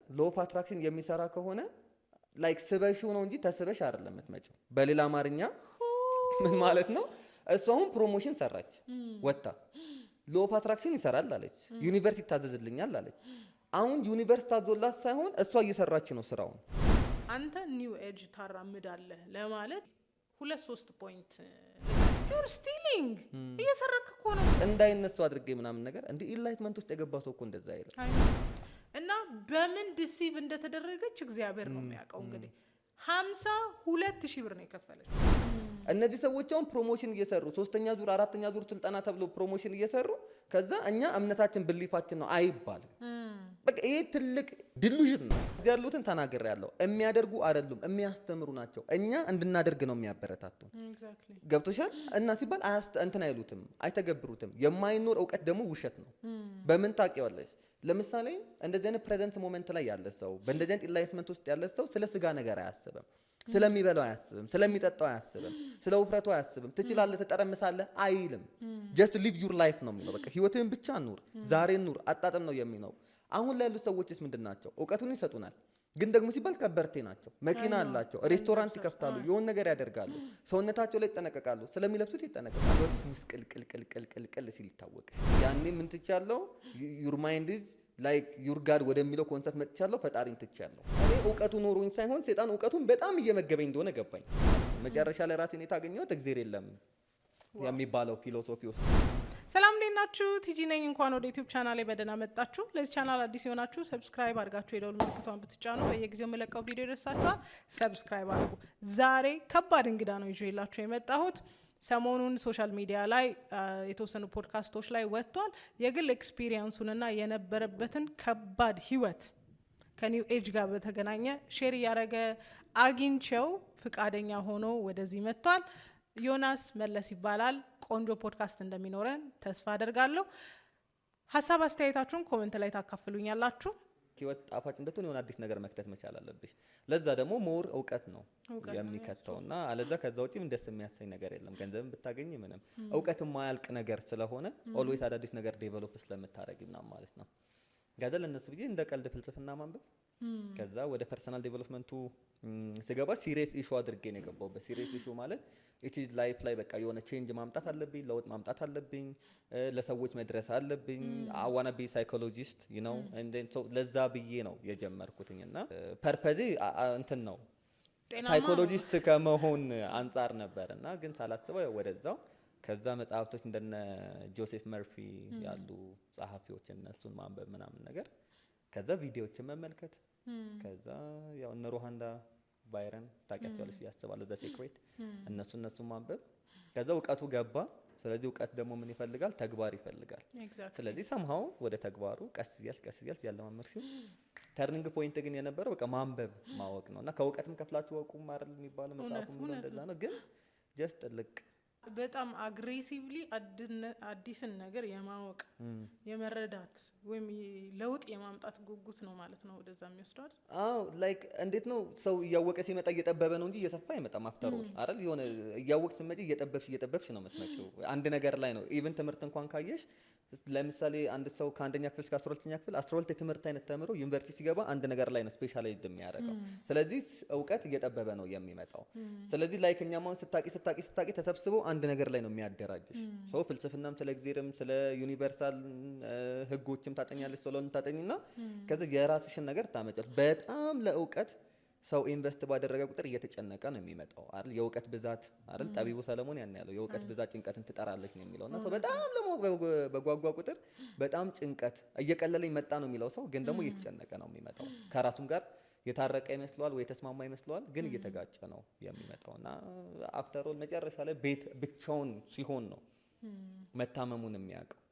ሎ ኦፍ አትራክሽን የሚሰራ ከሆነ ላይክ ስበሽው ነው እንጂ ተስበሽ አይደለም የምትመጪው። በሌላ አማርኛ ምን ማለት ነው? እሷ አሁን ፕሮሞሽን ሰራች ወጣ ሎ ኦፍ አትራክሽን ይሰራል አለች፣ ዩኒቨርስ ይታዘዝልኛል አለች። አሁን ዩኒቨርስ ታዞላት ሳይሆን እሷ እየሰራች ነው ስራውን። አንተ ኒው ኤጅ ታራምዳለህ ለማለት 2-3 ፖይንት ዩር ስቲሊንግ እየሰረክ እኮ ነው እንዳይነሱ አድርጌ ምናምን ነገር እንደ ኢንላይትመንት ውስጥ የገባ ሰው እኮ እንደዛ አይደለም። እና በምን ዲሲቭ እንደተደረገች እግዚአብሔር ነው የሚያውቀው። እንግዲህ 52,000 ብር ነው የከፈለች። እነዚህ ሰዎች አሁን ፕሮሞሽን እየሰሩ 3ኛ ዙር 4ኛ ዙር ስልጠና ተብሎ ፕሮሞሽን እየሰሩ ከዛ እኛ እምነታችን ብሊፋችን ነው አይባልም። በቃ ይሄ ትልቅ ዲሉዥን ነው። እዚህ ያሉትን ተናግሬያለሁ። የሚያደርጉ አይደሉም የሚያስተምሩ ናቸው። እኛ እንድናደርግ ነው የሚያበረታቱ። ገብቶሻል? እና ሲባል እንትን አይሉትም አይተገብሩትም። የማይኖር እውቀት ደግሞ ውሸት ነው። በምን ታውቂዋለሽ? ለምሳሌ እንደዚህ አይነት ፕሬዘንት ሞመንት ላይ ያለ ሰው በእንደዚህ አይነት ኢንላይትመንት ውስጥ ያለ ሰው ስለ ስጋ ነገር አያስብም፣ ስለሚበላው አያስብም፣ ስለሚጠጣው አያስብም፣ ስለ ውፍረቱ አያስብም። ትችላለህ፣ ትጠረምሳለህ አይልም። ጀስት ሊቭ ዩር ላይፍ ነው የሚለው። በቃ ህይወትህን ብቻ ኑር፣ ዛሬን ኑር፣ አጣጥም ነው የሚለው። አሁን ላይ ያሉት ሰዎችስ ምንድን ናቸው? እውቀቱን ይሰጡናል፣ ግን ደግሞ ሲባል ከበርቴ ናቸው፣ መኪና አላቸው፣ ሬስቶራንት ይከፍታሉ፣ የሆነ ነገር ያደርጋሉ፣ ሰውነታቸው ላይ ይጠነቀቃሉ፣ ስለሚለብሱት ይጠነቀቃሉ። ወዲስ ምስቅልቅልቅልቅልቅል ሲል ይታወቅ። ያኔ ምን ትቻለው? ዩር ማይንድ ኢዝ ላይክ ዩር ጋድ ወደሚለው ኮንሰፕት መጥቻለሁ። ፈጣሪን ትቻለሁ። እኔ እውቀቱ ኖሮኝ ሳይሆን ሴጣን እውቀቱን በጣም እየመገበኝ እንደሆነ ገባኝ። መጨረሻ ላይ ራሴን የታገኘሁት እግዚአብሔር የለም የሚባለው ፊሎሶፊ ውስጥ። ሰላም እንዴት ናችሁ? ቲጂ ነኝ። እንኳን ወደ ዩቲዩብ ቻናሌ በደህና መጣችሁ። ለዚህ ቻናል አዲስ የሆናችሁ ሰብስክራይብ አድርጋችሁ የደወል ምልክቷን ብትጫኑ በየጊዜው የምለቀው ቪዲዮ ይደርሳችኋል። ሰብስክራይብ አድርጉ። ዛሬ ከባድ እንግዳ ነው ይዤላችሁ የመጣሁት። ሰሞኑን ሶሻል ሚዲያ ላይ የተወሰኑ ፖድካስቶች ላይ ወጥቷል። የግል ኤክስፒሪየንሱንና የነበረበትን ከባድ ህይወት ከኒው ኤጅ ጋር በተገናኘ ሼር እያደረገ አግኝቼው ፍቃደኛ ሆኖ ወደዚህ መጥቷል። ዮናስ መለስ ይባላል። ቆንጆ ፖድካስት እንደሚኖረን ተስፋ አደርጋለሁ። ሀሳብ አስተያየታችሁን ኮሜንት ላይ ታካፍሉኛላችሁ። ህይወት ጣፋጭ እንደሆነ የሆነ አዲስ ነገር መክተት መቻል አለብሽ። ለዛ ደግሞ ሞር እውቀት ነው የሚከተውና አለዛ ከዛ ውጪ ምን ደስ የሚያሰኝ ነገር የለም። ገንዘብን ብታገኝ ምንም እውቀት የማያልቅ ነገር ስለሆነ ኦልዌይስ አዳዲስ ነገር ዴቨሎፕ ስለምታረጊ ምናምን ማለት ነው። ጋደል እነሱ ብዬ እንደ ቀልድ ፍልስፍና ማንበብ ከዛ ወደ ፐርሰናል ዴቨሎፕመንቱ ስገባ ሲሪየስ ኢሹ አድርጌ ነው የገባሁበት። ሲሪየስ ኢሹ ማለት ኢት ኢዝ ላይፍ ላይ በቃ የሆነ ቼንጅ ማምጣት አለብኝ፣ ለውጥ ማምጣት አለብኝ፣ ለሰዎች መድረስ አለብኝ። አይ ዋና ቢ ሳይኮሎጂስት ዩ ኖ ኤንድ ዜን ሶ ለዛ ብዬ ነው የጀመርኩትኝና ፐርፐዚ እንትን ነው ሳይኮሎጂስት ከመሆን አንፃር ነበርና ግን ሳላስበው ወደዛው ከዛ መጽሐፍቶች እንደነ ጆሴፍ መርፊ ያሉ ጸሐፊዎች እነሱን ማንበብ ምናምን ነገር ከዛ ቪዲዮዎችን መመልከት ከዛ ያው እነ ሮሃንዳ ባይረን ታውቂያቸዋለሽ ያስባሉ ዘ ሴክሬት እነሱ ማንበብ ከዛ እውቀቱ ገባ። ስለዚህ እውቀት ደግሞ ምን ይፈልጋል? ተግባር ይፈልጋል። ስለዚህ somehow ወደ ተግባሩ ቀስ እያልሽ ያለማመር ሲሆን ተርኒንግ ፖይንት ግን የነበረው በቃ ማንበብ ማወቅ ነውና ከእውቀትም ከፍላችሁ ወቁ ማረል የሚባለው መጽሐፉ እንደዛ ነው። ግን ጀስት ልክ በጣም አግሬሲቭሊ አዲስን ነገር የማወቅ የመረዳት ወይም ለውጥ የማምጣት ጉጉት ነው ማለት ነው ወደዛ የሚወስደው። አዎ ላይክ እንዴት ነው ሰው እያወቀ ሲመጣ እየጠበበ ነው እንጂ እየሰፋ አይመጣም። አፍተሮል አይደል የሆነ እያወቅ ስትመጪ እየጠበብሽ ነው የምትመጪው አንድ ነገር ላይ ነው። ኢቭን ትምህርት እንኳን ካየሽ ለምሳሌ አንድ ሰው ከአንደኛ ክፍል እስከ 12ኛ ክፍል 12 የትምህርት አይነት ተምሮ ዩኒቨርሲቲ ሲገባ አንድ ነገር ላይ ነው ስፔሻላይዝድ የሚያደርገው። ስለዚህ እውቀት እየጠበበ ነው የሚመጣው። ስለዚህ ላይክ እኛም አሁን ስታቂ ተሰብስበው አንድ ነገር ላይ ነው የሚያደራጅሽ። ሶ ፍልስፍናም ስለ እግዚአብሔርም ስለ ዩኒቨርሳል ህጎችም ታጠኛለሽ። ሶሎን ታጠኝና ከዛ የራስሽን ነገር ታመጫለሽ። በጣም ለእውቀት ሰው ኢንቨስት ባደረገ ቁጥር እየተጨነቀ ነው የሚመጣው አይደል? የእውቀት ብዛት አይደል? ጠቢቡ ሰለሞን ያን ያለው የእውቀት ብዛት ጭንቀትን ትጠራለች ነው የሚለውና ሰው በጣም ለማወቅ በጓጓ ቁጥር በጣም ጭንቀት እየቀለለኝ መጣ ነው የሚለው ሰው ግን ደግሞ እየተጨነቀ ነው የሚመጣው። ከራሱም ጋር የታረቀ ይመስለዋል ወይ ተስማማ ይመስለዋል ግን እየተጋጨ ነው የሚመጣውና አፍተር ኦል መጨረሻ ላይ ቤት ብቻውን ሲሆን ነው መታመሙን የሚያውቀው።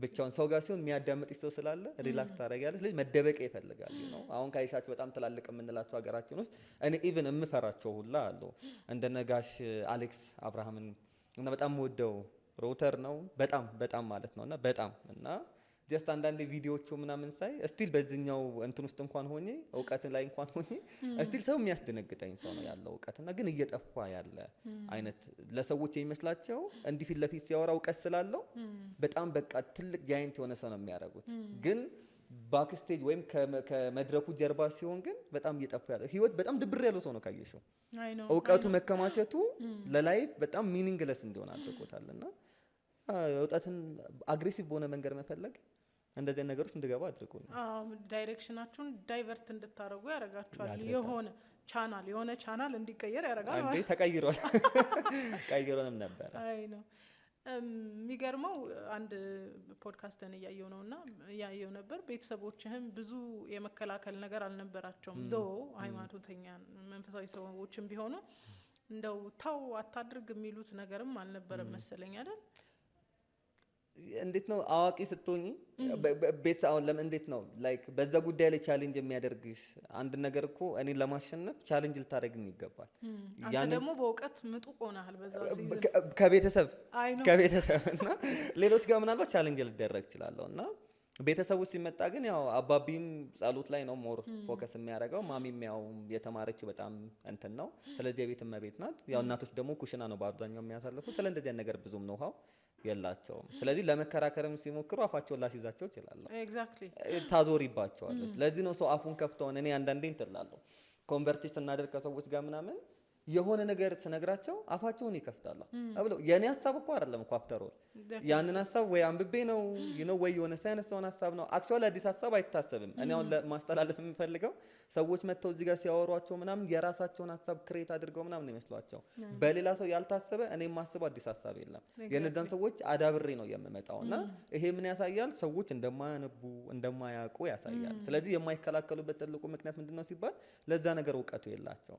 ብቻውን ሰው ጋር ሲሆን የሚያዳምጥሽ ሰው ስላለ ሪላክስ ታደርጊያለሽ። ስለዚህ መደበቂያ ይፈልጋል ነው። አሁን ካይሻችሁ በጣም ትላልቅ የምንላቸው ሀገራችን ውስጥ እኔ ኢቭን የምፈራቸው ሁላ አሉ እንደነ ጋሽ አሌክስ አብርሃምን እና በጣም ወደው ሮተር ነው በጣም ማለት ነውና በጣም እና ጀስት አንዳንድ ቪዲዮዎቹ ምናምን ሳይ ስቲል በዚህኛው እንትን ውስጥ እንኳን ሆኜ እውቀት ላይ እንኳን ሆኜ ስቲል ሰው የሚያስደነግጠኝ ሰው ነው ያለው እውቀትና ግን እየጠፋ ያለ አይነት ለሰዎች የሚመስላቸው እንዲህ ፊት ለፊት ሲያወራ እውቀት ስላለው በጣም በቃ ትልቅ ጃይንት የሆነ ሰው ነው የሚያደርጉት። ግን ባክስቴጅ ወይም ከመድረኩ ጀርባ ሲሆን ግን በጣም እየጠፋ ያለ ህይወት በጣም ድብር ያለው ሰው ነው ካየሽው። እውቀቱ መከማቸቱ ለላይፍ በጣም ሚኒንግለስ እንዲሆን አድርጎታል። እና እውቀትን አግሬሲቭ በሆነ መንገድ መፈለግ እንደዚህ ነገሮች እንድገባ አድርጎኛል። ዳይሬክሽናችሁን ዳይቨርት እንድታረጉ ያረጋችኋል። የሆነ ቻናል እንዲቀየር ያረጋል። አንዴ ተቀይሯል። ቀይሮንም ነበር። አይ ነው የሚገርመው። አንድ ፖድካስትን እያየው ነበር። ቤተሰቦችህም ብዙ የመከላከል ነገር አልነበራቸውም። ዶ ሃይማኖተኛ መንፈሳዊ ሰዎችም ቢሆኑ እንደው ተው አታድርግ የሚሉት ነገርም አልነበረም መሰለኝ አይደል? እንዴት ነው አዋቂ ስትሆኚ ቤት አሁን ለምን እንዴት ነው ላይክ በዛ ጉዳይ ላይ ቻሌንጅ የሚያደርግሽ አንድ ነገር እኮ እኔ ለማሸነፍ ቻሌንጅ ልታደርግኝ ይገባል። አንተ ደግሞ በእውቀት ምጡቅ ሆነሃል በዛ ሲዝን ከቤተሰብ እና ሌሎች ጋር ምናልባት ቻሌንጅ ልደረግ እችላለሁ። እና ቤተሰቡ ሲመጣ ግን ያው አባቢም ጸሎት ላይ ነው ሞር ፎከስ የሚያደርገው። ማሚም ያው የተማረችው በጣም እንትን ነው። ስለዚህ የቤት እመቤት ናት። ያው እናቶች ደግሞ ኩሽና ነው በአብዛኛው የሚያሳልፉት። ስለ እንደዚህ ነገር ብዙም ነው የላቸውም። ስለዚህ ለመከራከርም ሲሞክሩ አፋቸውን ላስይዛቸው ይችላል። ኤግዛክትሊ ታዞሪባቸዋለች። ለዚህ ነው ሰው አፉን ከፍተውን እኔ አንዳንዴ እንትላለሁ ኮንቨርት ስናደርግ ከሰዎች ጋር ምናምን የሆነ ነገር ስነግራቸው አፋቸውን ይከፍታሉ አብለው የኔ ሐሳብ እኮ አይደለም እኮ አፍተር ኦል ያንን ሐሳብ ወይ አንብቤ ነው ወይ የሆነ ሳይንስ ሆነ ሐሳብ ነው። አክቹአሊ አዲስ ሐሳብ አይታሰብም። እኔ አሁን ለማስተላለፍ የምፈልገው ሰዎች መተው እዚህ ጋር ሲያወሯቸው ምናምን የራሳቸውን ሐሳብ ክሬት አድርገው ምናምን ይመስሏቸው በሌላ ሰው ያልታሰበ እኔ የማስበው አዲስ ሐሳብ የለም። የነዛን ሰዎች አዳብሬ ነው የምመጣውና ይሄ ምን ያሳያል? ሰዎች እንደማያነቡ እንደማያውቁ ያሳያል። ስለዚህ የማይከላከሉበት ትልቁ ምክንያት ምንድነው ሲባል ለዛ ነገር እውቀቱ የላቸው።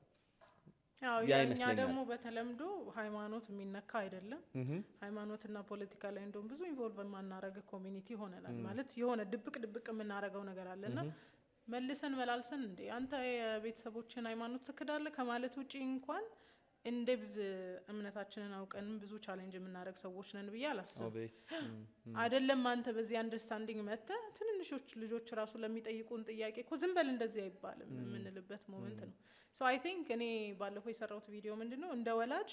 ያኛ ደግሞ በተለምዶ ሃይማኖት የሚነካ አይደለም። ሃይማኖትና ፖለቲካ ላይ እንደውም ብዙ ኢንቮልቭ ማናረገ ኮሚኒቲ ሆነናል። ማለት የሆነ ድብቅ የምናረገው ነገር አለና መልሰን መላልሰን እንዴ አንተ የቤተሰቦችን ሃይማኖት ትክዳለህ ከማለት ውጪ እንኳን እንደብዝ እምነታችንን አውቀን ብዙ ቻሌንጅ የምናረግ ሰዎች ነን ብዬ አላስብም። አይደለም አንተ በዚህ አንደርስታንዲንግ መተ ትንንሾች ልጆች ራሱ ለሚጠይቁን ጥያቄ እኮ ዝም በል እንደዚህ አይባልም የምንልበት ሞመንት ነው። ሶ አይ ቲንክ እኔ ባለፈው የሰራሁት ቪዲዮ ምንድነው እንደ ወላጅ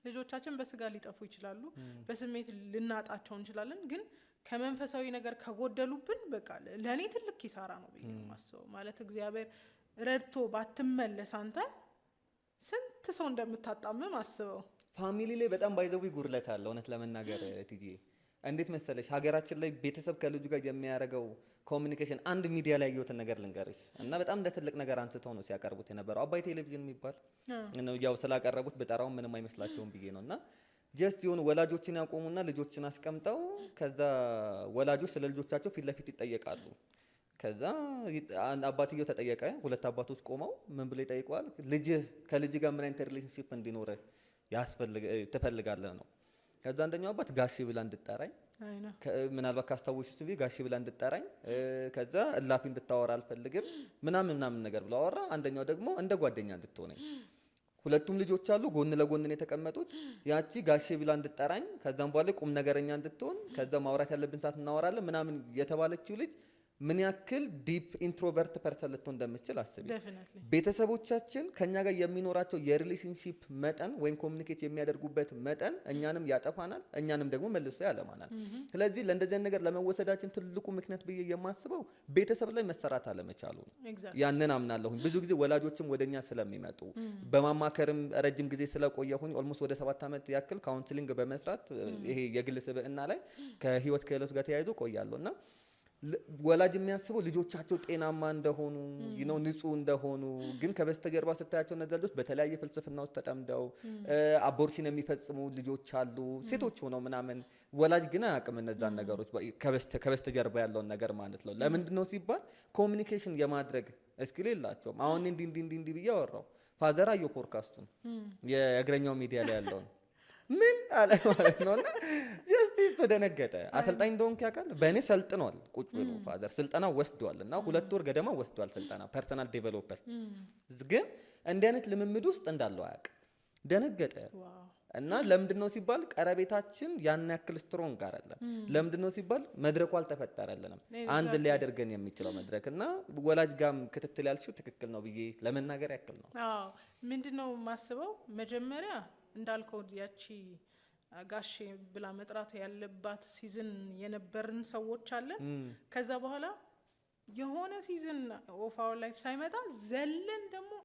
ልጆቻችን በስጋ ሊጠፉ ይችላሉ፣ በስሜት ልናጣቸው እንችላለን። ግን ከመንፈሳዊ ነገር ከጎደሉብን በቃ ለኔ ትልቅ ኪሳራ ነው ብዬ ነው የማስበው። ማለት እግዚአብሔር ረድቶ ባትመለስ አንተ ስንት ሰው እንደምታጣምም አስበው። ፋሚሊ ላይ በጣም ባይዘው ጉድለት አለ። እውነት ለመናገር ቲጂ እንዴት መሰለሽ ሀገራችን ላይ ቤተሰብ ከልጁ ጋር የሚያደርገው ኮሚኒኬሽን አንድ ሚዲያ ላይ ያየሁትን ነገር ልንገርሽ እና በጣም እንደ ትልቅ ነገር አንስተው ነው ሲያቀርቡት የነበረው። አባይ ቴሌቪዥን የሚባል ነው ያው ስላቀረቡት በጣራው ምንም አይመስላቸውም ብዬ ነውና ጀስት የሆኑ ወላጆችን ያቆሙና ልጆችን አስቀምጠው ከዛ ወላጆች ስለ ልጆቻቸው ፊት ለፊት ይጠየቃሉ። ከዛ አባትየው ተጠየቀ። ሁለት አባቶች ቆመው ምን ብለው ይጠይቀዋል? ከልጅ ጋር ምን አይነት ሪሌሽንሺፕ እንዲኖር ትፈልጋለህ ነው። ከዛ አንደኛው አባት ጋሼ ብላ እንድጠራኝ ምናልባት ካስታወሹ ስቪ ጋሼ ብላ እንድጠራኝ ከዛ እላፊ እንድታወራ አልፈልግም ምናምን ነገር ብለው አወራ። አንደኛው ደግሞ እንደ ጓደኛ እንድትሆነኝ። ሁለቱም ልጆች አሉ፣ ጎን ለጎን ነው የተቀመጡት። ያቺ ጋሼ ብላ እንድጠራኝ ከዛም በኋላ ቁም ነገረኛ እንድትሆን ከዛ ማውራት ያለብን ሰዓት እናወራለን ምናምን የተባለችው ልጅ ምን ያክል ዲፕ ኢንትሮቨርት ፐርሰን ልትሆን እንደምትችል አስቢ። ቤተሰቦቻችን ከኛ ጋር የሚኖራቸው የሪሌሽንሺፕ መጠን ወይም ኮሚኒኬት የሚያደርጉበት መጠን እኛንም ያጠፋናል፣ እኛንም ደግሞ መልሶ ያለማናል። ስለዚህ ለእንደዚህ ነገር ለመወሰዳችን ትልቁ ምክንያት ብዬ የማስበው ቤተሰብ ላይ መሰራት አለመቻሉ ነው። ያንን አምናለሁኝ። ብዙ ጊዜ ወላጆችም ወደኛ ስለሚመጡ በማማከርም ረጅም ጊዜ ስለቆየሁኝ ኦልሞስት ወደ 7 ዓመት ያክል ካውንስሊንግ በመስራት ይሄ የግል ስብዕና ላይ ከህይወት ክህሎት ጋር ተያይዞ ቆያለሁና ወላጅ የሚያስበው ልጆቻቸው ጤናማ እንደሆኑ ንጹህ እንደሆኑ፣ ግን ከበስተጀርባ ስታያቸው እነዛ ልጆች በተለያየ ፍልስፍና ውስጥ ተጠምደው አቦርሽን የሚፈጽሙ ልጆች አሉ፣ ሴቶች ሆነው ምናምን። ወላጅ ግን አያውቅም እነዛን ነገሮች ከበስተጀርባ ያለውን ነገር ማለት ነው። ለምንድን ነው ሲባል ኮሚኒኬሽን የማድረግ እስኪል የላቸውም። አሁን እንዲህ ብዬ አወራው። ፋዘር አየው ፖድካስቱን የእግረኛው ሚዲያ ላይ ያለውን ምን አለ ማለት ነውና ጀስቲስ ተደነገጠ። አሰልጣኝ እንደሆንክ ያውቃል። በእኔ ሰልጥኗል ቁጭ ብሎ ፋዘር ስልጠና ወስዷል እና 2 ወር ገደማ ወስዷል ስልጠና ፐርሰናል ዴቨሎፕመንት። ግን እንዲህ አይነት ልምምድ ውስጥ እንዳለው አያውቅም። ደነገጠ እና ለምንድነው ሲባል ቀረቤታችን ያን ያክል ስትሮንግ አይደለም። ለምንድነው ሲባል መድረኩ አልተፈጠረልንም አንድ ሊያደርገን የሚችለው መድረክ እና ወላጅ ጋም ክትትል ያልሽው ትክክል ነው ብዬ ለመናገር ያክል ነው። አዎ ምንድነው ማስበው መጀመሪያ እንዳልከው ያቺ ጋሼ ብላ መጥራት ያለባት ሲዝን የነበርን ሰዎች አለን። ከዛ በኋላ የሆነ ሲዝን ኦፍ አወር ላይፍ ሳይመጣ ዘለን ደግሞ